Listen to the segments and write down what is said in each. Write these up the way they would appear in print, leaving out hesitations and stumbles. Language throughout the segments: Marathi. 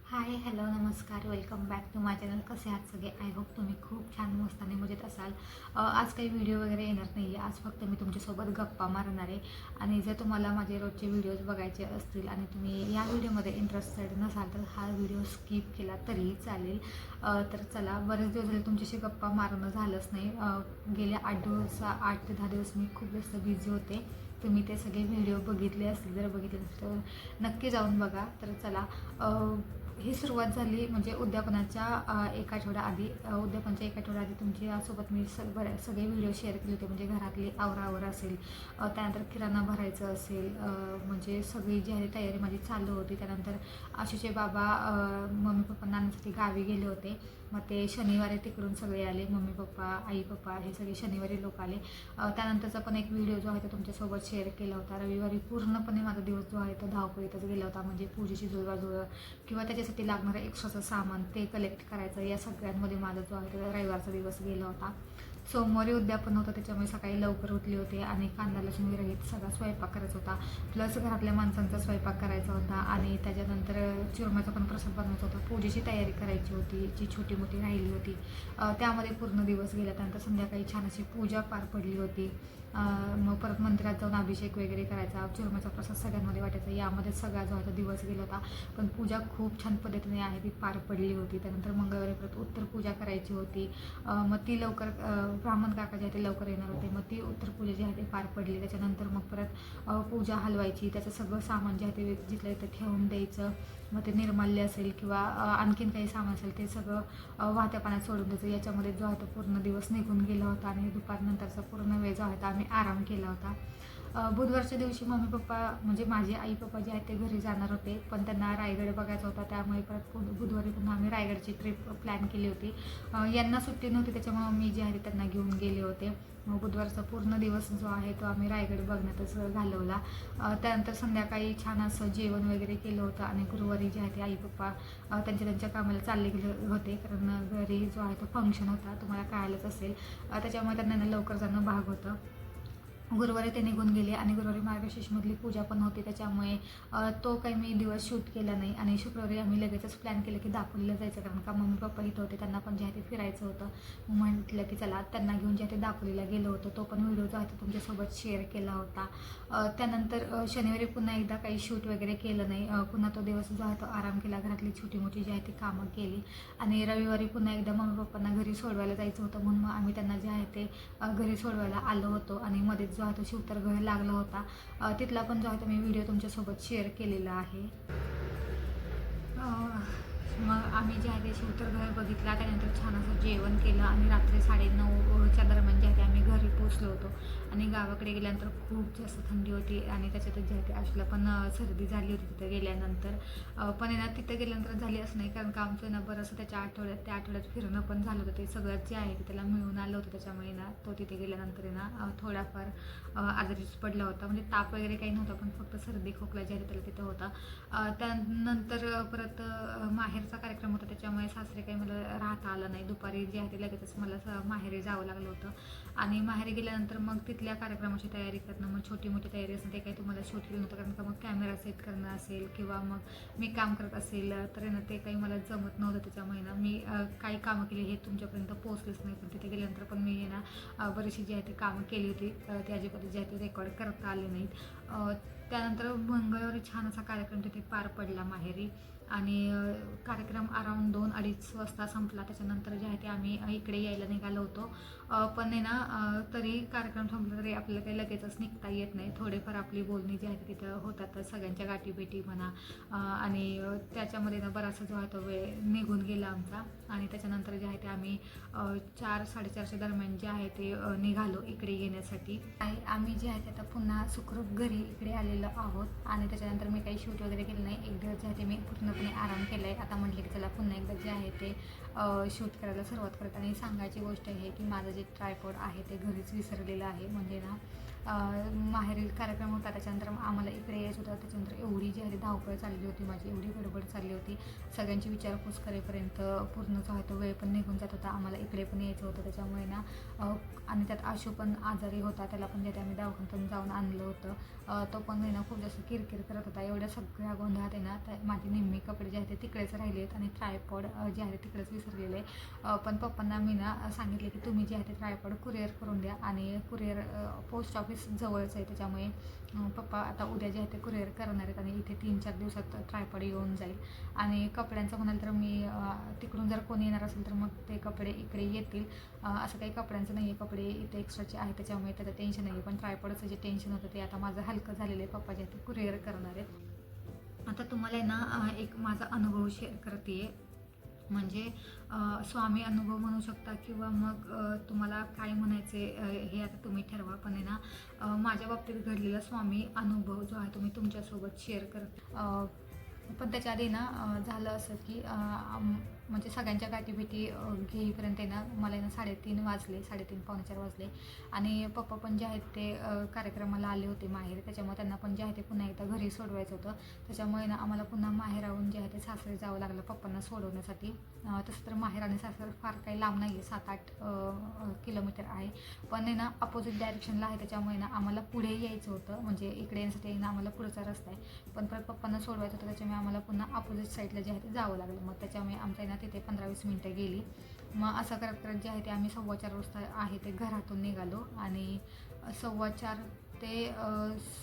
हाय हॅलो नमस्कार welcome back to my channel. कसे आहात सगळे? आय होप तुम्ही खूप छान मस्त आणि मजेत असाल. आज काही व्हिडिओ वगैरे येणार नाही आहे. आज फक्त मी तुमच्यासोबत गप्पा मारणार आहे. आणि जर तुम्हाला माझे रोजचे व्हिडिओज बघायचे असतील आणि तुम्ही या व्हिडिओमध्ये इंटरेस्टेड नसाल तर हा व्हिडिओ स्किप केला तरीही चालेल. तर चला, बरेच दिवस झाले तुमच्याशी गप्पा मारणं झालंच नाही. गेल्या 8 ते 10 दिवस मी खूप जास्त बिझी होते. तुम्ही ते सगळे व्हिडिओ बघितले असतील, जर बघितले नसतील तर नक्की जाऊन बघा. तर चला, ही सुरुवात झाली म्हणजे उद्यापनाच्या एक आठवडा आधी. उद्यापनाच्या एक आठवडा आधी तुमच्यासोबत मी सगळे व्हिडिओ शेअर केले होते. म्हणजे घरातली आवरावर असेल, त्यानंतर किराणा भरायचं असेल, म्हणजे सगळी जी आहे तयारी माझी चालू होती. त्यानंतर आशूचे बाबा मम्मी पप्पांना आणण्यासाठी गावी गेले होते. मग ते शनिवारी तिकडून सगळे आले. मम्मी पप्पा, आई पप्पा हे सगळे शनिवारी लोक आले. त्यानंतरचा पण एक व्हिडिओ जो आहे तो तुमच्यासोबत शेअर केला होता. रविवारी पूर्णपणे माझा दिवस जो आहे तो धावपळीतच गेला होता. म्हणजे पूजेची जुळवाजुळव किंवा त्याच्यासाठी लागणारं एक्स्ट्राचं सामान ते कलेक्ट करायचं, या सगळ्यांमध्ये माझा जो आहे तो रविवारचा दिवस गेला होता. सोमवारी उद्यापन होतं, त्याच्यामुळे सकाळी लवकर उठली होते आणि कांदा लसूण विरहित सगळा स्वयंपाक करायचा होता. प्लस घरातल्या माणसांचा स्वयंपाक करायचा होता आणि त्याच्यानंतर चुरम्याचा पण प्रसाद बनवायचा होता. पूजेची तयारी करायची होती, जी छोटी मोठी राहिली होती. त्यामध्ये पूर्ण दिवस गेला. त्यानंतर संध्याकाळी छान अशी पूजा पार पडली होती. मग परत मंदिरात जाऊन अभिषेक वगैरे करायचा, चुरम्याचा प्रसाद सगळ्यांमध्ये वाटायचा, यामध्ये सगळा जो आहे तो दिवस गेला होता. पण पूजा खूप छान पद्धतीने आहे ती पार पडली होती. त्यानंतर मंगळवारी परत उत्तर पूजा करायची होती. मग ती लवकर ब्राह्मण काका जे आहे ते लवकर येणार होते. मग ती उत्तर पूजा जी आहे ती पार पडली. त्याच्यानंतर मग परत पूजा हलवायची, त्याचं सगळं सामान जे आहे ते जिथलं इथं ठेवून द्यायचं. मग ते निर्माल्य असेल किंवा आणखीन काही सामान असेल ते सगळं वाहत्या पाण्यात सोडून द्यायचं. याच्यामध्ये जो आहे तो पूर्ण दिवस निघून गेला होता आणि दुपारनंतरचा पूर्ण वेळ जो आहे तो आम्ही आराम केला होता. बुधवारच्या दिवशी मम्मी पप्पा म्हणजे माझे आई पप्पा जे आहेत ते घरी जाणार होते, पण त्यांना रायगड बघायचा होता. त्यामुळे परत बुधवारी पुन्हा आम्ही रायगडची ट्रिप प्लॅन केली होती. यांना सुट्टी नव्हती, त्याच्यामुळे मी जे आहे त्यांना घेऊन गेले होते. मग बुधवारचा पूर्ण दिवस जो आहे तो आम्ही रायगड बघण्यातच घालवला. त्यानंतर संध्याकाळी छान असं जेवण वगैरे केलं होतं आणि गुरुवारी जे आहे ते आई पप्पा त्यांच्या कामाला चालले गेले होते, कारण घरी जो आहे तो फंक्शन होता, तुम्हाला कळालंच असेल. त्याच्यामुळे त्यांना लवकर जाणं भाग होतं. गुरुवारी ते निघून गेले आणि गुरुवारी मार्गशीर्षमधली पूजा पण होती, त्याच्यामुळे तो काही मी दिवस शूट केला नाही. आणि शुक्रवारी आम्ही लगेचच प्लॅन केलं की दापोलीला जायचं, कारण का मम्मी पप्पा इथं होते, त्यांना पण जे आहे ते फिरायचं होतं. मग म्हटलं की चला, त्यांना घेऊन जे आहे ते दापोलीला गेलो होतो. तो पण व्हिडिओ जो आहे तो तुमच्यासोबत शेअर केला होता. त्यानंतर शनिवारी पुन्हा एकदा काही शूट वगैरे केलं नाही. पुन्हा तो दिवस जो आहे तो आराम केला, घरातली छोटी मोठी जी आहे ती कामं केली. आणि रविवारी पुन्हा एकदा मम्मी पप्पांना घरी सोडवायला जायचं होतं, म्हणून मग आम्ही त्यांना जे आहे ते घरी सोडवायला आलो होतो. आणि मध्येच जो आहे तो शिवतरगड लागला होता, तिथला पण जो आहे तो मी व्हिडिओ तुमच्यासोबत शेअर केलेला आहे. मग आम्ही जे आहे ते शिवतरगड बघितला. त्यानंतर छान असं जेवण केलं आणि रात्री 9:30च्या दरम्यान जे आहे ते आम्ही घरी पोचलो होतो. आणि गावाकडे गेल्यानंतर खूप जास्त थंडी होती आणि त्याच्यातच जे आहे ते आशूला पण सर्दी झाली होती तिथं गेल्यानंतर. पण आहे ना, तिथं गेल्यानंतर झाली असं नाही, कारण का आमचं ना बरंचसं त्या आठवड्यात फिरणं पण झालं होतं. ते सगळं जे आहे ते त्याला मिळून आलं होतं, त्याच्यामुळे ना तो तिथे गेल्यानंतर आहे ना थोडाफार आजारीच पडला होता. म्हणजे ताप वगैरे काही नव्हता, पण फक्त सर्दी खोकला जे आहे त्याला तिथं होता. त्यानंतर परत माहेरचा कार्यक्रम होता, त्याच्यामुळे सासरे काही मला राहता आलं नाही. दुपारी जे आहे ते लगेचच मला माहेरी जावं लागलं होतं. आणि माहेरी गेल्यानंतर मग तिथल्या कार्यक्रमाची तयारी करणं, मग छोटी मोठी तयारी असेल ते काही तुम्हाला शूट केलं नव्हतं, कारण का मग कॅमेरा सेट करणं असेल किंवा मग मी काम करत असेल तर ना ते काही मला जमत नव्हतं. त्याच्यामुळे ना मी काही कामं केली हे तुमच्यापर्यंत पोहोचलेच नाही. पण तिथे गेल्यानंतर पण मी ना बरीचशी जी आहे ती कामं केली होती, ती अजिबात जे आहे ते रेकॉर्ड करता आले नाहीत. त्यानंतर मंगळवारी छान असा कार्यक्रम तिथे पार पडला माहेरी. आणि कार्यक्रम अराऊंड 2-2:30 वाजता संपला. त्याच्यानंतर जे आहे ते आम्ही इकडे यायला निघालो होतो. पण आहे ना तरी कार्यक्रम संपला तरी आपल्याला काही लगेचच निघता येत नाही. थोडेफार आपली बोलणी जी आहे तिथं होतात, सगळ्यांच्या गाठीभेटी म्हणा. आणि त्याच्यामध्ये ना बराचसा जो आहे तो वेळ निघून गेला आमचा. आणि त्याच्यानंतर जे आहे ते आम्ही 4-4:30च्या दरम्यान जे आहे ते निघालो इकडे येण्यासाठी. आणि आम्ही जे आहे ते आता पुन्हा सुखरूप घरी इकडे आलेलो आहोत. आणि त्याच्यानंतर मी काही शूट वगैरे केलं नाही. एक दिवस जे आहे ते मी पूर्णपणे आराम केला आहे. आता म्हटले की चला पुन्हा एकदा जे आहे ते शूट करायला सुरुवात करत. आणि सांगायची गोष्ट आहे की माझं जे ट्रायपॉड आहे ते घरीच विसरलेलं आहे. म्हणजे ना माहेरील कार्यक्रम होता, त्याच्यानंतर आम्हाला इकडे यायचं होतं. त्याच्यानंतर एवढी जी आहे ती धावपळ चालली होती माझी, एवढी गडबड चालली होती, सगळ्यांची विचारपूस करेपर्यंत पूर्ण जो आहे तो वेळ पण निघून जात होता. आम्हाला इकडे पण यायचं होतं, त्याच्यामुळे ना आणि त्यात आशू पण आजारी होता, त्याला पण जे ते आम्ही दवाखान्यातून जाऊन आणलं होतं. तो पण आहे ना खूप जास्त किरकिर करत होता. एवढ्या सगळ्या गोंधळात आहे ना माझे निम्मे कपडे जे आहेत ते तिकडेच राहिले आहेत आणि ट्रायपॉड जे आहे तिकडेच विसरलेले आहे. पण पप्पांना मी ना सांगितले की तुम्ही जे आहे ते ट्रायपॉड कुरिअर करून द्या, आणि कुरिअर पोस्ट ऑफिस जवळच आहे, त्याच्यामुळे पप्पा आता उद्या जे आहे ते कुरिअर करणार आहेत आणि इथे 3-4 दिवसात ट्रायपॉड येऊन जाईल. आणि कपड्यांचं म्हणाल तर मी तिकडून जर कोणी येणार असेल तर मग ते कपडे इकडे येतील. असं काही कपड्यांचं नाही आहे, कपडे इथे एक्स्ट्राचे आहे, त्याच्यामुळे त्याचं टेन्शन नाही आहे. पण ट्रायपॉडचं जे टेन्शन होतं ते आता माझं हलकं झालेलं आहे. पप्पा जे आहे ते कुरिअर करणार आहेत. आता तुम्हाला आहे ना एक माझा अनुभव शेअर करते, म्हणजे स्वामी अनुभव म्हणू शकता किंवा मग तुम्हाला काय म्हणायचे हे आता तुम्ही ठरवा. पण आहे ना माझ्या बाबतीत घडलेला स्वामी अनुभव जो आहे तो मी तुमच्यासोबत शेअर करते. पण त्याच्या आधी ना झालं असं की म्हणजे सगळ्यांच्या गाठीभेटी घेईपर्यंत आहे ना मला ना 3:30 वाजले, 3:30 पावणे 4 वाजले. आणि पप्पा पण जे आहेत ते कार्यक्रमाला आले होते माहेर, त्याच्यामुळे त्यांना पण जे आहे ते पुन्हा एकदा घरी सोडवायचं होतं. त्याच्यामुळे ना आम्हाला पुन्हा माहेराहून जे आहे ते सासरी जावं लागलं पप्पांना सोडवण्यासाठी. तसं तर माहेर आणि सासर फार काही लांब नाही आहे, 7-8 किलोमीटर आहे, पण आहे ना अपोजिट डायरेक्शनला आहे, त्याच्यामुळे ना आम्हाला पुढे यायचं होतं, म्हणजे इकडे येण्यासाठी ना आम्हाला पुढचा रस्ता आहे. पण परत पप्पांना सोडवायचं होतं, त्याच्यामुळे आम्हाला पुन्हा अपोजिट साईडला जे आहे ते जावं लागलं. मग त्याच्यामुळे आमच्या ना तिथे 15-20 मिनटं गेली. मग असं करत करत जे आहे ते आम्ही 4:15 वाजता आहे ते घरातून निघालो, आणि 4:15 ते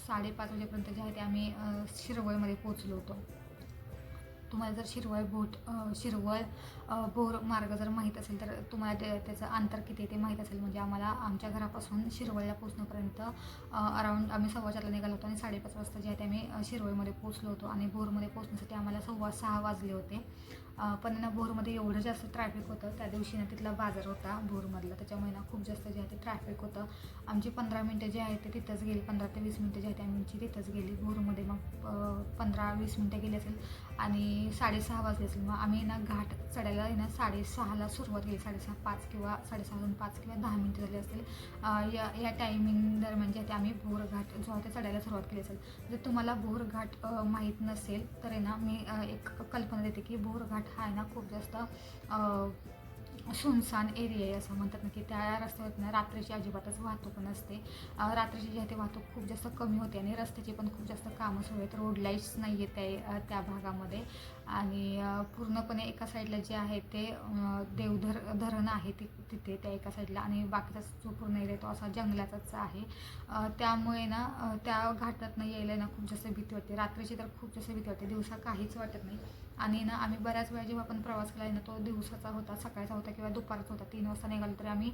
5:30 वाजेपर्यंत जे आहे ते आम्ही शिरवळमध्ये पोचलो होतो. तुम्हाला जर शिरवळ भोर मार्ग जर माहीत असेल तर तुम्हाला त्याचं अंतर किती ते माहीत असेल. म्हणजे आम्हाला आमच्या घरापासून शिरवळला पोचण्यापर्यंत अराऊंड आम्ही 4:15 निघालो होतो आणि 5:30 वाजता जे आहे ते आम्ही शिरवळमध्ये पोचलो होतो. आणि भोरमध्ये पोचण्यासाठी आम्हाला 5:15 वाजले होते. पण ना भोरमध्ये एवढं जास्त ट्रॅफिक होतं त्या दिवशी ना, तिथला बाजार होता भोरमधला, त्याच्यामुळे ना खूप जास्त जे आहे ते ट्रॅफिक होतं. आमची 15 मिनटं जे आहे ते तिथंच गेली, 15 ते 20 मिनटं जे आहे ते आमची तिथंच गेली भोरमध्ये. मग 15-20 मिनटं गेली असेल आणि 6:30 वाजले असेल. मग आम्ही ना घाट चढायला आहे ना 6:30ला सुरुवात केली, 6:30, 5 किंवा 6:30 किंवा 10 मिनटं झाली असतील. या टायमिंग दरम्यान जे आहे ते आम्ही भोर घाट जो आहे ते चढायला सुरुवात केली असेल. जर तुम्हाला भोर घाट माहीत नसेल तर आहे ना मी एक कल्पना देते की भोर घाट हा आहे ना खूप जास्त सुनसान एरिया आहे, असं म्हणतात ना, की त्या रस्त्यावर ना रात्रीची अजिबातच वाहतूक नसते. रात्रीची जी आहे ते वाहतूक खूप जास्त कमी होते, आणि रस्त्याची पण खूप जास्त कामं सुरू आहेत. रोड लाईट्स नाही आहेत त्या भागामध्ये. आणि पूर्णपणे एका साईडला जे आहे ते देवधर धरण आहे तिथे त्या एका साईडला, आणि बाकीचा जो पूर्ण एरिया तो असा जंगलाचाच आहे. त्यामुळे ना त्या घाटातनं यायला ना खूप जास्त भीती वाटते. रात्रीची तर खूप जास्त भीती वाटते, दिवसा काहीच वाटत नाही. आणि ना आम्ही बऱ्याच वेळा जेव्हा आपण प्रवास केला आहे ना तो दिवसाचा होता, सकाळचा होता किंवा दुपारचा होता. 3 वाजता निघालो तरी आम्ही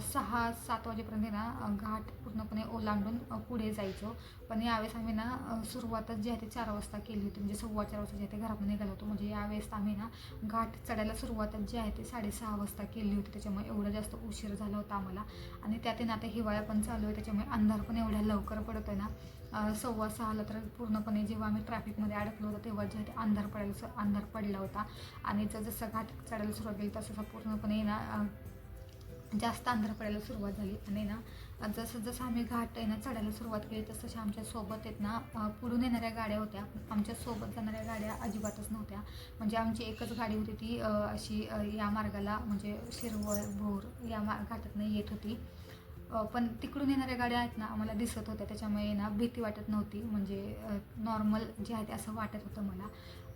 6-7 वाजेपर्यंत ना घाट पूर्णपणे ओलांडून पुढे जायचो. पण यावेळेस आम्ही ना सुरुवातच जी आहे ते 4 वाजता केली होती, म्हणजे 4:15 वाजता जे आहे ते घरातून निघालो होतो. म्हणजे यावेळेस आम्ही ना घाट चढायला सुरुवातच जी आहे ते 6:30 वाजता केली होती, त्याच्यामुळे एवढं जास्त उशीर झाला होता आम्हाला. आणि त्यात आता हिवाळा पण चालू आहे, त्याच्यामुळे अंधार पण एवढ्या लवकर पडतो आहे ना. 6:15ला तर पूर्णपणे जेव्हा आम्ही ट्रॅफिकमध्ये अडकलो होतो तेव्हा जे आहे ते अंधार पडला होता. आणि जसं घाट चढायला सुरुवात केली तसं पूर्णपणे ना जास्त अंधार पडायला सुरुवात झाली. आणि ना जसं आम्ही घाट आहे ना चढायला सुरुवात केली तसं आमच्या सोबत आहेत ना पुढून येणाऱ्या गाड्या होत्या, आमच्या सोबत जाणाऱ्या गाड्या अजिबातच नव्हत्या. म्हणजे आमची एकच गाडी होती, ती अशी या मार्गाला म्हणजे शिरवळ भोर या घाटातनं येत होती. पण तिकडून येणाऱ्या गाड्या आहेत ना आम्हाला दिसत होत्या, त्याच्यामुळे ना भीती वाटत नव्हती. म्हणजे नॉर्मल जे आहे ते असं वाटत होतं मला.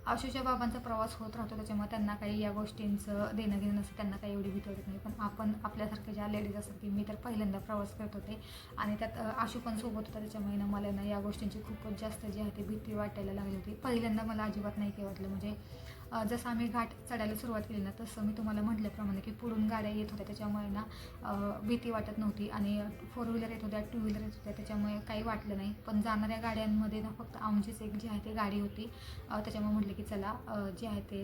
आशूच्या बाबांचा प्रवास होत राहतो, त्याच्यामुळे त्यांना काही या गोष्टींचं देणं घेणं नसतं, त्यांना काही एवढी भीती वाटत नाही. पण आपण आपल्यासारख्या ज्या लेडीज असतात की मी तर पहिल्यांदा प्रवास करत होते आणि त्यात आशू पण सोबत होता, त्याच्यामुळे ना मला ना या गोष्टींची खूपच जास्त जी आहे ती भीती वाटायला लागली होती. पहिल्यांदा मला अजिबात नाही काही वाटलं. म्हणजे जसं आम्ही घाट चढायला सुरुवात केली ना तसं मी तुम्हाला म्हटल्याप्रमाणे की पुढून गाड्या येत होत्या, त्याच्यामुळे ना भीती वाटत नव्हती. आणि 4 व्हीलर येत होत्या, 2 व्हीलर येत होत्या, त्याच्यामुळे काही वाटलं नाही. पण जाणाऱ्या गाड्यांमध्ये ना फक्त आमचीच एक जी आहे ती गाडी होती, त्याच्यामुळे म्हटलं की चला जे आहे ते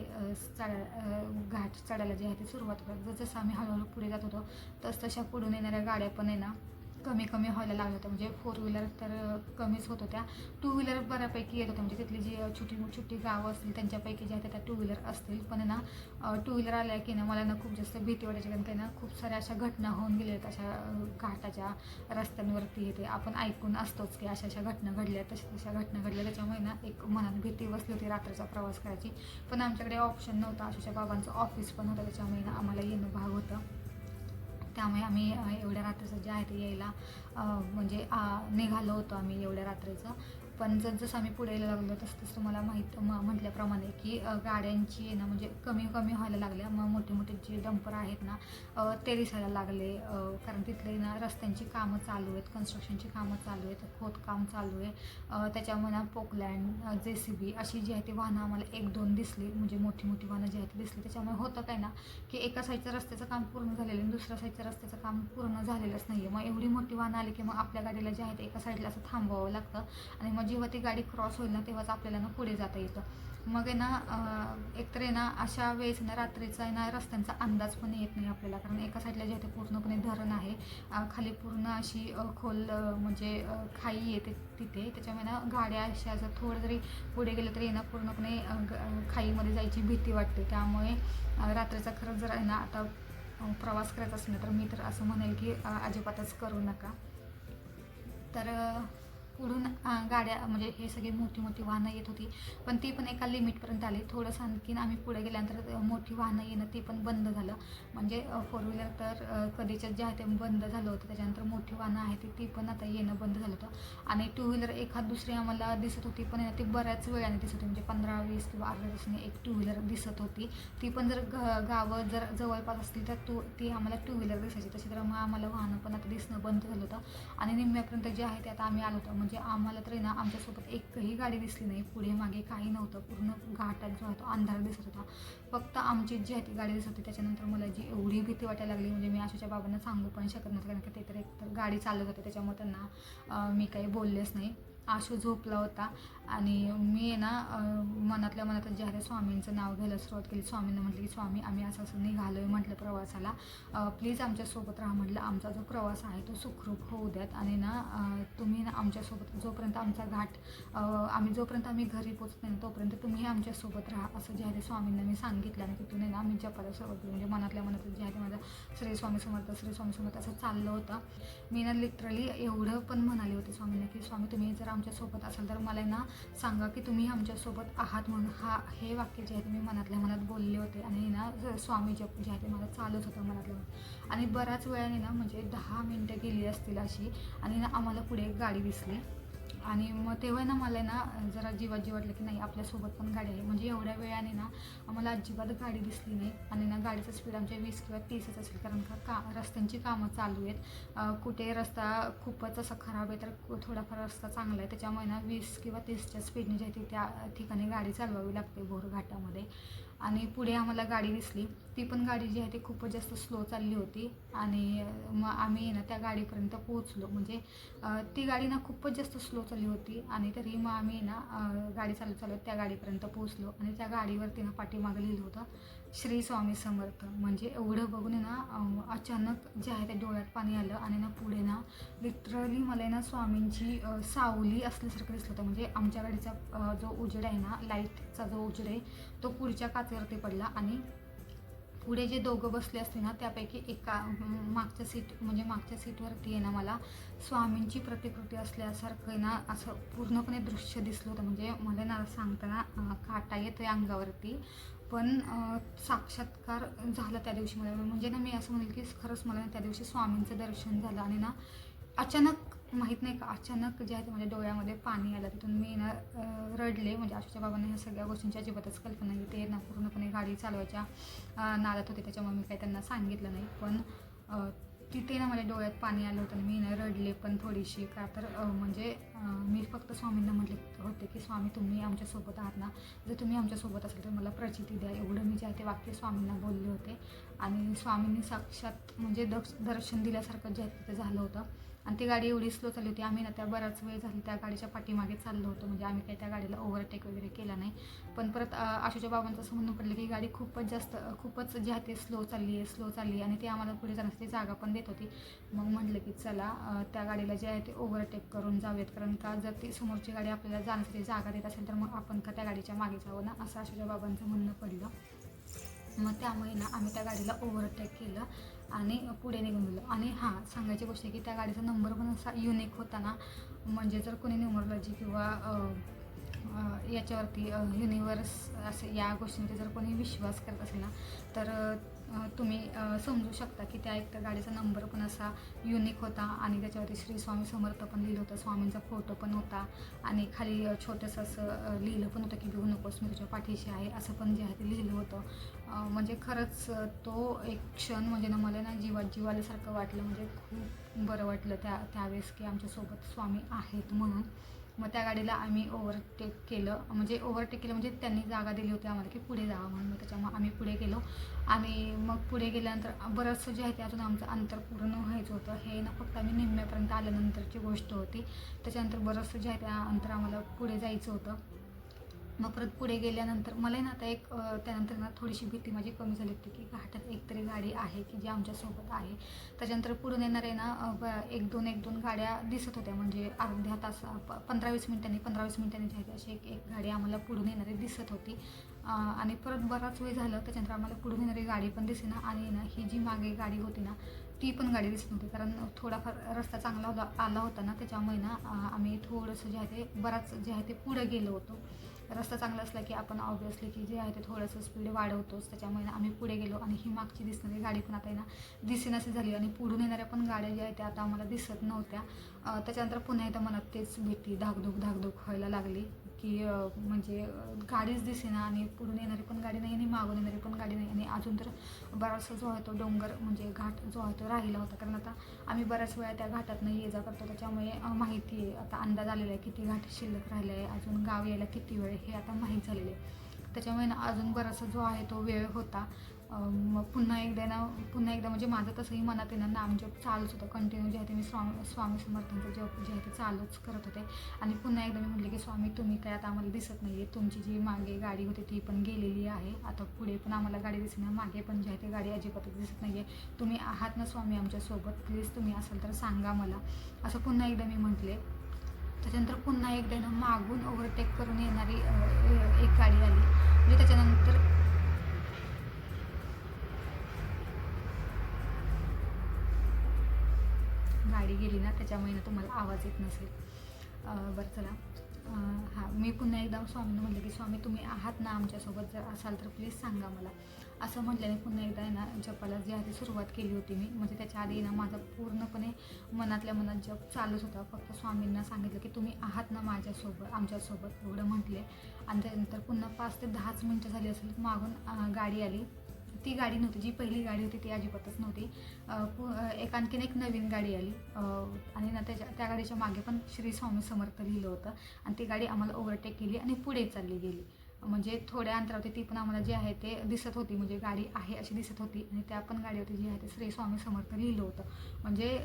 घाट चढायला जे आहे ते सुरुवात करत. जसं आम्ही हळूहळू पुढे जात होतो तसं तशा पुढून येणाऱ्या गाड्या पण आहे ना कमी कमी व्हायला लागलं होतं. म्हणजे 4 व्हीलर तर कमीच होत होत्या, 2 व्हीलर बऱ्यापैकी येत होत्या. म्हणजे तिथली जी छोटी गावं असतील त्यांच्यापैकी ज्या त्या 2 व्हीलर असतील. पण ना 2 व्हीलर आल्या की ना मला ना खूप जास्त भीती वाटायची, कारण काही ना खूप साऱ्या अशा घटना होऊन गेल्या आहेत अशा घाटाच्या रस्त्यांवरती. येते आपण ऐकून असतोच की अशा अशा घटना घडल्या, तशा घटना घडल्या. त्याच्यामुळे ना एक मनात भीती बसली होती रात्रीचा प्रवास करायची. पण आमच्याकडे ऑप्शन नव्हता, आशूच्या बाबांचं ऑफिस पण होतं, त्याच्यामुळे ना आम्हाला येणं भाग होतं. त्यामुळे आम्ही एवढ्या रात्रीचं जे आहे ते यायला म्हणजे निघालो होतो आम्ही एवढ्या रात्रीचं. पण जसं आम्ही पुढे लागलो तसं तुम्हाला म्हटल्याप्रमाणे की गाड्यांची आहे ना म्हणजे कमी कमी व्हायला लागल्या. मग मोठे मोठे जे डंपर आहेत ना ते दिसायला लागले, कारण तिथले ना रस्त्यांची कामं चालू आहेत, कन्स्ट्रक्शनची कामं चालू आहेत, खोदकाम चालू आहे. त्याच्यामुळे ना पोकलँड, JCB अशी जी आहे ती वाहनं आम्हाला 1-2 दिसली, म्हणजे मोठी मोठी वाहनं जी आहेत ती दिसली. त्याच्यामुळे होतं काय ना की एका साईडचं रस्त्याचं काम पूर्ण झालेलं आणि दुसऱ्या साईडचं रस्त्याचं काम पूर्ण झालेलंच नाही आहे. मग एवढी मोठी वाहनं आली की मग आपल्या गाडीला जे आहे ते एका साईडला असं थांबवावं लागतं, आणि मग जेव्हा ती गाडी क्रॉस होईल ना तेव्हाच आपल्याला ना पुढे जाता येतं. मग आहे ना एकतर आहे ना अशा वेळेस ना रात्रीचा आहे ना रस्त्यांचा अंदाज पण येत नाही आपल्याला, कारण एका साईडला जे आहे ते पूर्णपणे धरण आहे, खाली पूर्ण अशी खोल म्हणजे खाई येते तिथे. त्याच्यामुळे ना गाड्या अशा जर थोडं जरी पुढे गेलं तरी ना पूर्णपणे खाईमध्ये जायची भीती वाटते. त्यामुळे रात्रीचा खरंच जर आहे ना आता प्रवास करायचा असेल ना तर मी तर असं म्हणेल की अजिबातच करू नका. तर पुढून गाड्या म्हणजे हे सगळी मोठी मोठी वाहनं येत होती, पण ती पण एका लिमिटपर्यंत आली. थोडंसं आणखीन आम्ही पुढे गेल्यानंतर मोठी वाहनं येणं ते पण बंद झालं. म्हणजे 4 व्हीलर तर कधीच्याच जे आहे ते बंद झालं होतं. त्याच्यानंतर मोठी वाहनं आहे ती पण आता येणं बंद झालं होतं. आणि 2 व्हीलर एखाद दुसरी आम्हाला दिसत होती, पण ती बऱ्याच वेळाने दिसत होती, म्हणजे 15-20 किंवा अर्ध्या तासाने एक 2 व्हीलर दिसत होती. ती पण जर गावं जर जवळपास असतील तर ती आम्हाला 2 व्हीलर दिसायची. तशी तर मग आम्हाला वाहनं पण आता दिसणं बंद झालं होतं. आणि निम्म्यापर्यंत जे आहे ते आता आम्ही आलो होतो. म्हणजे आम्हाला तरी ना आमच्यासोबत एकही गाडी दिसली नाही, पुढे मागे काही नव्हतं. पूर्ण घाटात जो आहे तो अंधार दिसत होता, फक्त आमची जी आहे ती गाडी दिसत होती. त्याच्यानंतर मला जी एवढी भीती वाटायला लागली, म्हणजे मी आशूच्या बाबांना सांगू पण शकत नव्हतं, कारण की ते तर एकतर गाडी चालत होते, त्याच्यामुळे त्यांना मी काही बोललेच नाही. आशू झोपला होता आणि मी ना मनातल्या मनातच जे आहे स्वामींचं नाव घ्यायला सुरुवात केली. स्वामींना म्हटलं की स्वामी आम्ही असं असं निघालो आहे म्हटलं प्रवासाला, प्लीज आमच्यासोबत राहा म्हटलं. आमचा जो प्रवास आहे तो सुखरूप होऊ द्यात, आणि ना तुम्ही ना आमच्यासोबत जोपर्यंत आमचा घाट जोपर्यंत आम्ही घरी पोचत नाही तोपर्यंत तुम्ही आमच्यासोबत राहा, असं जे आहे ते स्वामींना मी सांगितलं. आणि तिथून ना आम्ही जपायला सुरुवात केली. म्हणजे मनातल्या मनातच जे आहे ते माझं श्री स्वामी समर्थ श्री स्वामी समर्थ असं चाललं होतं. मी ना लिटरली एवढं पण म्हणाले होते स्वामींना की स्वामी तुम्ही जर आमच्यासोबत असाल तर मला ना सांगा की तुम्ही आमच्यासोबत आहात म्हणून. हे वाक्य जे आहे ते मी मनातल्या मनात बोलले होते. आणि ना स्वामी जप जे आहे ते मला चालूच होतं मनातल्या मनात. आणि बऱ्याच वेळाने ना म्हणजे 10 मिनटं गेली असतील अशी, आणि ना आम्हाला पुढे एक गाडी दिसली. आणि मग तेव्हा ना मला ना जरा जीवाजी वाटलं की नाही आपल्यासोबत पण गाडी आहे. म्हणजे एवढ्या वेळाने ना आम्हाला अजिबात गाडी दिसली नाही, आणि ना गाडीचा स्पीड आमच्या 20 किंवा 30च असेल, कारण का रस्त्यांची कामं चालू आहेत. कुठे रस्ता खूपच असा खराब आहे तर थोडाफार रस्ता चांगला आहे, त्याच्यामुळे ना 20 किंवा 30च्या स्पीडने जे आहे त्या ठिकाणी गाडी चालवावी लागते भोर घाटामध्ये. आणि पुढे आम्हाला गाडी दिसली, ती पण गाडी जी आहे ती खूपच जास्त स्लो चालली होती. आणि मग आम्ही ना त्या गाडीपर्यंत पोहोचलो. म्हणजे ती गाडी ना खूपच जास्त स्लो चालली होती, आणि तरी मग आम्ही ना गाडी चालवत त्या गाडीपर्यंत पोहोचलो. आणि त्या गाडीवरती ना पाठीमागं लिहिलं होतं श्री स्वामी समर्थ. म्हणजे एवढं बघून ना अचानक जे आहे ते डोळ्यात पाणी आलं. आणि ना पुढे ना लिटरली मला ना स्वामींची सावली असल्यासारखं दिसलं होतं. म्हणजे आमच्या गाडीचा जो उजेड आहे ना, लाईटचा जो उजेड आहे तो पुढच्या काचेवरती पडला, आणि पुढे जे दोघं बसले असते ना त्यापैकी एका मागच्या सीटवरती आहे ना मला स्वामींची प्रतिकृती असल्यासारखं ना असं पूर्णपणे दृश्य दिसलं होतं. म्हणजे मला ना सांगताना काटा येतोय अंगावरती, पण साक्षात्कार झाला त्या दिवशी मला. म्हणजे ना मी असं म्हणेल की खरंच मला त्या दिवशी स्वामींचं दर्शन झालं. आणि ना अचानक माहीत नाही का अचानक जे आहे ते माझ्या डोळ्यामध्ये पाणी आलं. तिथून मी ना रडले. म्हणजे आशूच्या बाबांना ह्या सगळ्या गोष्टींची अजिबातच कल्पना नाही, ते ना पूर्णपणे गाडी चालवायच्या नादात होते, त्याच्यामुळे मी काही त्यांना सांगितलं नाही. पण तिथे ना माझ्या डोळ्यात पाणी आलं होतं आणि मी ना रडले पण थोडीशी. का तर म्हणजे मी फक्त स्वामींना म्हटले होते की स्वामी तुम्ही आमच्यासोबत आहात ना, जर तुम्ही आमच्यासोबत असाल तर मला प्रचिती द्या, एवढं मी जे आहे ते वाक्य स्वामींना बोलले होते. आणि स्वामींनी साक्षात म्हणजे दर्शन दिल्यासारखं जे आहे ते झालं होतं. आणि ती गाडी एवढी स्लो चालली होती. आम्ही ना त्या बराच वेळ झाली त्या गाडीच्या पाठीमागे चाललो होतो, म्हणजे आम्ही काही त्या गाडीला ओव्हरटेक वगैरे केला नाही. पण परत आशूच्या बाबांचं असं म्हणणं पडलं की गाडी खूपच जी आहे ती स्लो चालली आहे आणि ती आम्हाला पुढे जाण्यासाठी जागा पण देत होती. मग म्हटलं की चला त्या गाडीला जे आहे ते ओव्हरटेक करून जाऊयात, कारण का जर ती समोरची गाडी आपल्याला जाण्यासाठी जागा देत असेल तर मग आपण का त्या गाडीच्या मागे जावं ना, असं आशूच्या बाबांचं म्हणणं पडलं. मग त्यामुळे ना आम्ही त्या गाडीला ओव्हरटेक केलं आणि पुढे निघून गेलो. आणि हां, सांगायची गोष्ट आहे की त्या गाडीचा नंबर पण असा युनिक होता ना, म्हणजे जर कोणी न्यूमरोलॉजी किंवा याच्यावरती युनिवर्स असे या गोष्टींमध्ये जर कोणी विश्वास करत असेल ना, तर तुम्ही समजू शकता की त्या एक गाडीचा नंबर पण असा युनिक होता आणि त्याच्यावरती श्री स्वामी समर्थ पण लिहिलं होतं, स्वामींचा फोटो पण होता आणि खाली छोटंसं असं लिहिलं पण होतं की भिवू नकोस, मी तुझ्या पाठीशी आहे, असं पण जे आहे ते लिहिलं होतं. म्हणजे खरंच तो एक क्षण म्हणजे ना मला ना जीव आल्यासारखं वाटलं, म्हणजे खूप बरं वाटलं त्यावेळेस की आमच्यासोबत स्वामी आहेत म्हणून. मग त्या गाडीला आम्ही ओव्हरटेक केलं म्हणजे त्यांनी जागा दिली होती आम्हाला की पुढे जावं म्हणून. मग त्याच्यामुळे आम्ही पुढे गेलो आणि मग पुढे गेल्यानंतर बरंचसं जे आहे ते अजून आमचं अंतर पूर्ण व्हायचं होतं. हे ना फक्त आम्ही निम्म्यापर्यंत आल्यानंतरची गोष्ट होती. त्याच्यानंतर बरंचसं जे आहे त्या अंतर आम्हाला पुढे जायचं होतं. मग परत पुढे गेल्यानंतर मला ना आता एक त्यानंतर ना थोडीशी भीती माझी कमी झाली होती की घाटात एकतरी गाडी आहे की जी आमच्यासोबत आहे. त्याच्यानंतर पुढून येणार आहे ना एक दोन गाड्या दिसत होत्या, म्हणजे अर्ध्या तास 15-20 मिनिटांनी जी आहे अशी एक गाडी आम्हाला पुढून येणारी दिसत होती. आणि परत बराच वेळ झालं त्याच्यानंतर आम्हाला पुढून येणारी गाडी पण दिसेना आणि ना ही जी मागे गाडी होती ना ती पण गाडी दिसत नव्हती, कारण थोडाफार रस्ता चांगला आला होता ना, त्याच्यामुळे ना आम्ही थोडंसं जे आहे ते बराच जे आहे ते पुढे गेलो होतो. रस्ता चांगला असला की आपण ऑब्वियसली की जे आहे ते थोडंसं स्पीड वाढवतोच. त्याच्यामुळे आम्ही पुढे गेलो आणि ही मागची दिसणारी गाडी पण आता आहे ना दिसेनाशी झाली आणि पुढून येणाऱ्या पण गाड्या ज्या आहेत त्या आता आम्हाला दिसत नव्हत्या. त्याच्यानंतर पुन्हा एकदा मनात तेच भीती धाकधूक व्हायला लागली की म्हणजे गाडीच दिसेना आणि पुढून येणारी पण गाडी नाही आणि मागून येणारी पण गाडी नाही आणि अजून तर बराचसा जो आहे तो डोंगर म्हणजे घाट जो आहे तो राहिला होता, कारण आता आम्ही बऱ्याच वेळा त्या घाटातनं ये जा करतो. त्याच्यामुळे माहिती आहे, आता अंदाज आलेला आहे किती घाट शिल्लक राहिला आहे, अजून गाव यायला किती वेळ हे आता माहीत झालेलं आहे. त्याच्यामुळे ना अजून बराचसा जो आहे तो वेळ होता. मग पुन्हा एकदा म्हणजे माझं तसंही मनात येणार नामजप चालूच होतं कंटिन्यू, जे आहे ते मी स्वामी समर्थांचं जप जे आहे ते चालूच करत होते. आणि पुन्हा एकदा मी म्हटले की स्वामी तुम्ही काय आता आम्हाला दिसत नाही आहे, तुमची जी मागे गाडी होती ती पण गेलेली आहे, आता पुढे पण आम्हाला गाडी दिसत नाही, मागे पण जी आहे ती गाडी अजिबातच दिसत नाही आहे, तुम्ही आहात ना स्वामी आमच्यासोबत, प्लीज तुम्ही असाल तर सांगा मला, असं पुन्हा एकदा मी म्हटले. त्याच्यानंतर पुन्हा एकदा ना मागून ओव्हरटेक करून येणारी एक गाडी आली, म्हणजे त्याच्यानंतर गाडी गेली ना त्याच्यामुळे ना तुम्हाला आवाज येत नसेल. बरं चला, हां, मी पुन्हा एकदा स्वामींना म्हटलं की स्वामी तुम्ही आहात ना आमच्यासोबत, जर असाल तर प्लीज सांगा मला, असं म्हटल्याने पुन्हा एकदा आहे ना जपाला जी आहे ती सुरुवात केली होती मी. म्हणजे त्याच्या आधी ना माझा पूर्णपणे मनातल्या मनात जप चालूच होता. फक्त स्वामींना सांगितलं की तुम्ही आहात ना आमच्यासोबत एवढं म्हटले. आणि त्यानंतर पुन्हा 5 ते 10 मिनटं झाली असेल, मागून गाडी आली. ती गाडी नव्हती, जी पहिली गाडी होती ती अजिबातच नव्हती. आणखीन एक नवीन गाडी आली आणि ना त्या गाडीच्या मागे पण श्री स्वामी समर्थ लिहिलं होतं आणि ती गाडी आम्हाला ओव्हरटेक केली आणि पुढे चालली गेली. म्हणजे थोड्या अंतरावरती ती पण आम्हाला जे आहे ते दिसत होती, म्हणजे गाडी आहे अशी दिसत होती आणि त्या पण गाडीवरती जी आहे ते श्री स्वामी समर्थ लिहिलं होतं. म्हणजे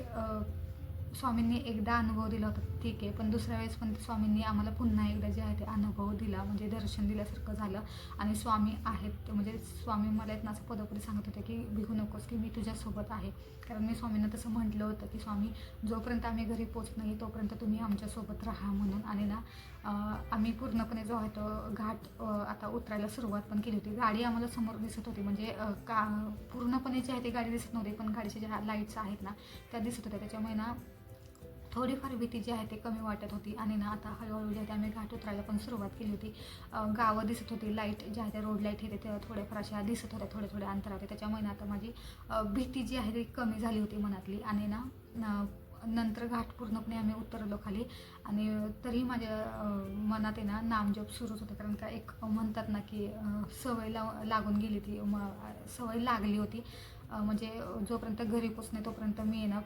स्वामींनी एकदा अनुभव दिला होता ठीक आहे, पण दुसऱ्या वेळेस पण स्वामींनी आम्हाला पुन्हा एकदा जे आहे ते अनुभव दिला, म्हणजे दर्शन दिल्यासारखं झालं. आणि स्वामी आहेत, म्हणजे स्वामी मला एक असं पदोपदी सांगत होते की भिवू नकोस की मी तुझ्यासोबत आहे, कारण मी स्वामींना तसं म्हटलं होतं की स्वामी जोपर्यंत आम्ही घरी पोचत नाही तोपर्यंत तुम्ही आमच्यासोबत राहा म्हणून. आणि ना आम्ही पूर्णपणे जो आहे तो घाट आता उतरायला सुरुवात पण केली होती. गाडी आम्हाला समोर दिसत होती, म्हणजे पूर्णपणे जी आहे ती गाडी दिसत नव्हती, पण गाडीच्या ज्या लाईट्स आहेत ना त्या दिसत होत्या. त्याच्यामुळे ना थोडीफार भीती जी आहे ते कमी वाटत होती. आणि ना आता हळूहळू जे आहे आम्ही घाट उतरायला पण सुरुवात केली होती. गावं दिसत होती, लाईट ज्या आहे त्या रोड लाईट हे त्या थोड्याफार अशा दिसत होत्या थोड्या अंतरावर. त्याच्यामुळे ना आता माझी भीती जी आहे ती कमी झाली होती मनातली. आणि ना नंतर घाट पूर्णपणे आम्ही उतरलो खाली आणि तरी माझ्या मनात आहे ना नामजप सुरूच होतं, कारण का एक म्हणतात ना की सवय लागून गेली ती, सवय लागली होती. म्हणजे जोपर्यंत घरी पोचणे तोपर्यंत मी आहे ना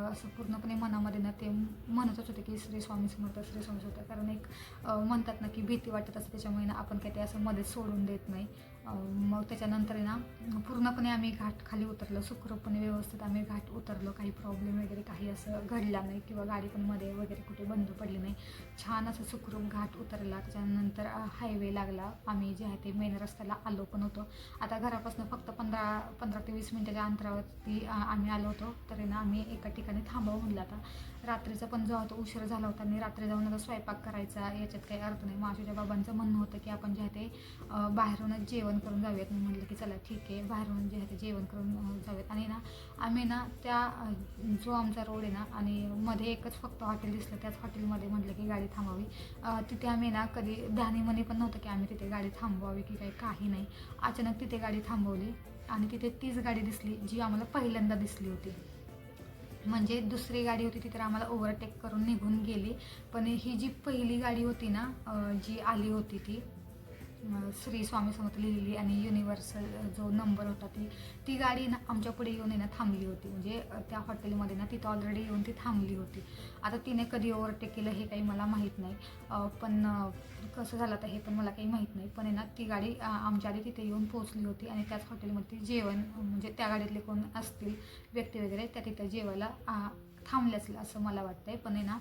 असं पूर्णपणे मनामध्ये ना ते म्हणतच होते की श्री स्वामी समर्थ, श्री स्वामी समर्थ, कारण एक म्हणतात ना की भीती वाटत असते, त्याच्यामुळे ना आपण काही ते असं मध्येच सोडून देत नाही. मग त्याच्यानंतर आहे ना पूर्णपणे आम्ही घाट खाली उतरलो, सुखरूपपणे व्यवस्थित आम्ही घाट उतरलो. काही प्रॉब्लेम वगैरे काही असं घडला नाही किंवा गाडी पण मध्ये वगैरे कुठे बंद पडली नाही. छान असं सुखरूप घाट उतरला. त्याच्यानंतर हायवे लागला. आम्ही जे आहे ते मेन रस्त्याला आलो पण होतो. आता घरापासून फक्त 15 ते 20 मिनिटाच्या अंतरावरती आम्ही आलो होतो. तर आहे ना आम्ही एका ठिकाणी थांबावं म्हटलं. आता रात्रीचा पण जो होता उशीर झाला होता आणि रात्री जाऊन आता स्वयंपाक करायचा याच्यात काही अर्थ नाही. माझ्या बाबांचं म्हणणं होतं की आपण जे आहे ते बाहेरूनच जेवण करून जाऊयात. मी म्हटलं की चला ठीक आहे, बाहेरून जे आहे ते जेवण करून जाऊयात. आणि ना आम्ही ना त्या जो आमचा रोड आहे ना आणि मध्ये एकच फक्त हॉटेल दिसलं, त्याच हॉटेलमध्ये म्हटलं की गाडी थांबवावी. तिथे आम्ही ना कधी ध्यानीमनी पण नव्हतं की आम्ही तिथे गाडी थांबवावी की काही नाही. अचानक तिथे गाडी थांबवली आणि तिथे तीच गाडी दिसली जी आम्हाला पहिल्यांदा दिसली होती. म्हणजे दुसरी गाडी होती ती तर आम्हाला ओव्हरटेक करून निघून गेली. पण ही जी पहिली गाडी होती ना जी आली होती ती श्री स्वामी समर्थ लिहिलेली आणि युनिव्हर्सल जो नंबर होता ती गाडी ना आमच्या पुढे येऊन ना थांबली होती. म्हणजे त्या हॉटेलमध्ये ना तिथं ऑलरेडी येऊन ती थांबली होती. आता तिने कधी ओव्हरटेक केलं हे काही मला माहीत नाही, पण कसं झालं तर हे पण मला काही माहीत नाही. पण आहे ना ती गाडी आमच्या आधी तिथे येऊन पोहोचली होती आणि त्याच हॉटेलमध्ये जेवण म्हणजे त्या गाडीतले कोण असतील व्यक्ती वगैरे त्या तिथं जेवायला थांबले असतील असं मला वाटतंय. पण आहे ना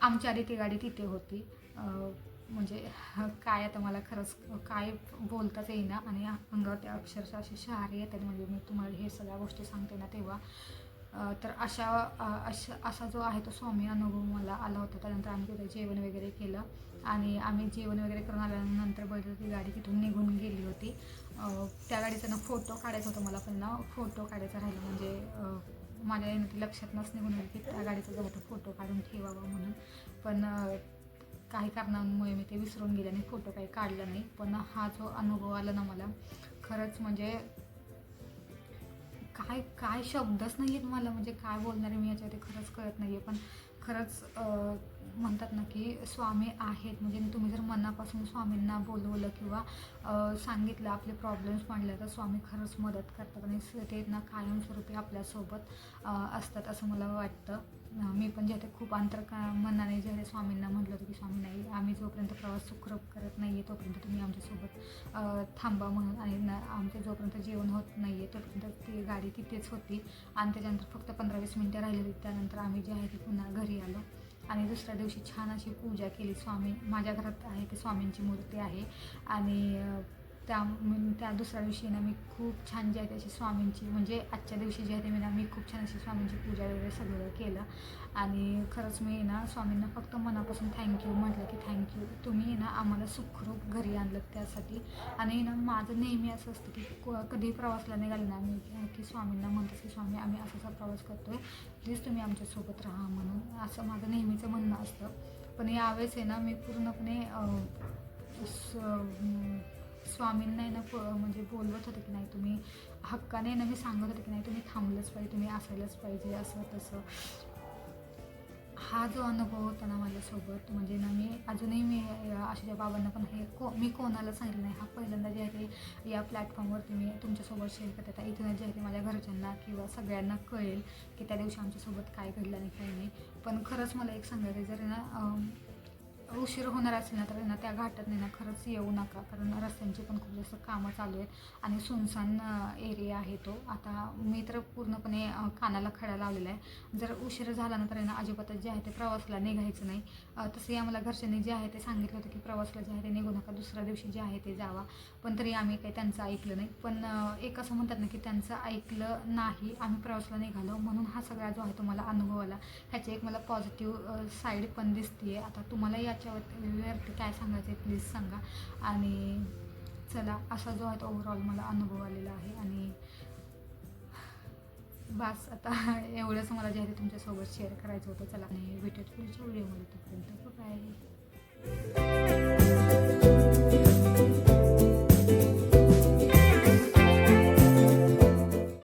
आमच्या आधी ती गाडी तिथे होती. म्हणजे काय आता मला खरंच काय बोलताच येईना आणि अंगावरती अक्षरशः अशी शहारे येतात. म्हणजे मी तुम्हाला हे सगळ्या गोष्टी सांगते ना तेव्हा तर असा जो आहे तो स्वामी अनुभव मला आला होता. त्यानंतर आम्ही तिथे जेवण वगैरे केलं आणि आम्ही जेवण वगैरे करून आल्यानंतर बघितलं ती गाडी तिथून निघून गेली होती. त्या गाडीचा ना फोटो काढायचा होता मला, पण ना फोटो काढायचा राहिला. म्हणजे माझ्या येणं ते लक्षातच निघून गेलं की त्या गाडीचा जो होता फोटो काढून ठेवावा म्हणून. पण काही कारणांमुळे मी ते विसरून गेले आणि फोटो काही काढला नाही. पण हा जो अनुभव आला ना मला खरंच म्हणजे काय शब्दच नाही आहेत मला. म्हणजे काय बोलणार आहे मी याच्यामध्ये खरंच कळत नाही आहे. पण खरंच म्हणतात ना की स्वामी आहेत. म्हणजे तुम्ही जर मनापासून स्वामींना बोलवलं किंवा सांगितलं आपले प्रॉब्लेम्स मांडले तर स्वामी खरंच मदत करतात आणि ते ना कायमस्वरूपी आपल्यासोबत असतात असं मला वाटतं. मी पण जे ते खूप मनाने जे आहे स्वामींना म्हटलं होतं की स्वामी नाही, आम्ही जोपर्यंत प्रवास सुखरूप करत नाही आहे तोपर्यंत तुम्ही आमच्यासोबत थांबा म्हणून. आणि आमचं जोपर्यंत जेवण होत नाही आहे तोपर्यंत ती गाडी तिथेच होती आणि त्याच्यानंतर फक्त 15-20 मिनटं राहिली होती. त्यानंतर आम्ही जे आहे ते पुन्हा घरी आलो आणि दुसऱ्या दिवशी छान अशी पूजा केली. स्वामी माझ्या घरात आहे ते स्वामींची मूर्ती आहे आणि त्या दुसऱ्या दिवशी ना मी खूप छान जे आहे त्याची स्वामींची म्हणजे आजच्या दिवशी जे आहे ते मी खूप छान अशी स्वामींची पूजा वगैरे सगळं केलं. आणि खरंच मी ना स्वामींना फक्त मनापासून थँक्यू म्हटलं की थँक्यू, तुम्ही ना आम्हाला सुखरूप घरी आणलं त्यासाठी. आणि ना माझं नेहमी असं असतं की कधी प्रवासला निघालं ना मी की स्वामींना म्हणतेच की स्वामी आम्ही असाचा प्रवास करतो आहे, प्लीज तुम्ही आमच्यासोबत राहा म्हणून. असं माझं नेहमीचं म्हणणं असतं. पण यावेळेस आहे ना मी पूर्णपणे स्वामींना आहे ना म्हणजे बोलवत होते की नाही तुम्ही हक्काने ना मी सांगत होते की नाही तुम्ही थांबलंच पाहिजे, तुम्ही असायलाच पाहिजे असं तसं. हा जो अनुभव होता ना माझ्यासोबत म्हणजे ना मी अजूनही मी आशाच्या बाबांना पण हे मी कोणाला सांगितलं नाही. हा पहिल्यांदा जे आहे ते या प्लॅटफॉर्मवरती मी तुमच्यासोबत शेअर करते. आता इथूनच जे आहे ते माझ्या घरच्यांना किंवा सगळ्यांना कळेल की त्या दिवशी आमच्यासोबत काय घडलं आणि काही नाही. पण खरंच मला एक सांगायचं जर ना उशीर होणार असेल ना तर ना त्या घाटात नाही ना खरंच येऊ नका. कारण रस्त्यांची पण खूप जास्त कामं चालू आहेत आणि सुनसान एरिया आहे तो. आता मी तर पूर्णपणे कानाला खडा लावलेला आहे. जर उशीर झाला ना तर ना अजिबातच जे आहे ते प्रवासला निघायचं नाही. तसंही आम्हाला घरच्यांनी जे आहे ते सांगितलं होतं की प्रवासला जे आहे ते निघू नका, दुसऱ्या दिवशी जे आहे ते जावा. पण तरी आम्ही काही त्यांचं ऐकलं नाही. पण एक असं म्हणतात ना की त्यांचं ऐकलं नाही, आम्ही प्रवासला निघालो म्हणून हा सगळा जो आहे तो मला अनुभव आला. ह्याची एक मला पॉझिटिव्ह साईड पण दिसते आहे. आता तुम्हाला याच्यावरती काय सांगायचं आहे प्लीज सांगा. आणि चला असा जो आहे तो ओव्हरऑल मला अनुभव आलेला आहे. आणि बस आता एवढंच मला जे आहे ते तुमच्यासोबत शेअर करायचं होतं. चला आणि भेटत पुढच्या व्हिडिओमध्ये, तोपर्यंत बाय.